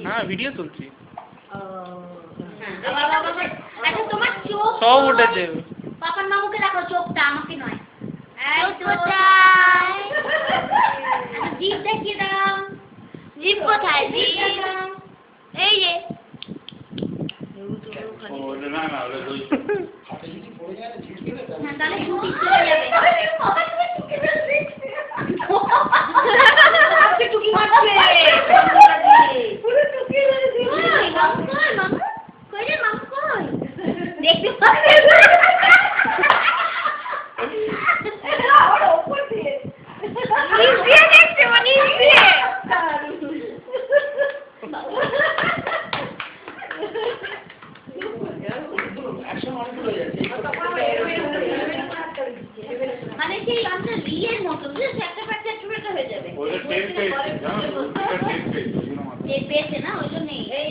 হ্যাঁ ভিডিও তুলছি আচ্ছা তোমার চোখ সব উঠেছে পাপার মামুকে দেখো চোখটা আমাকে নয় জিভ দেখিয়ে দাও জিভ কোথায় জিভ এই যে তাহলে ছুটি চলে যাবে টুকি মারছে পুরো টুকি মেরেছে মামু কই রে মামু কই দেখতে পাচ্ছি এটা ওর উপর দিয়ে নিচে দেখতে মানে নিচে মানে কি আমরা বিয়ের মতো যে একটা প্যাকেট একটা হয়ে যাবে ওটা টেস্ট জানো ওটা টেস্ট এই পেছে না ওই জন্য এই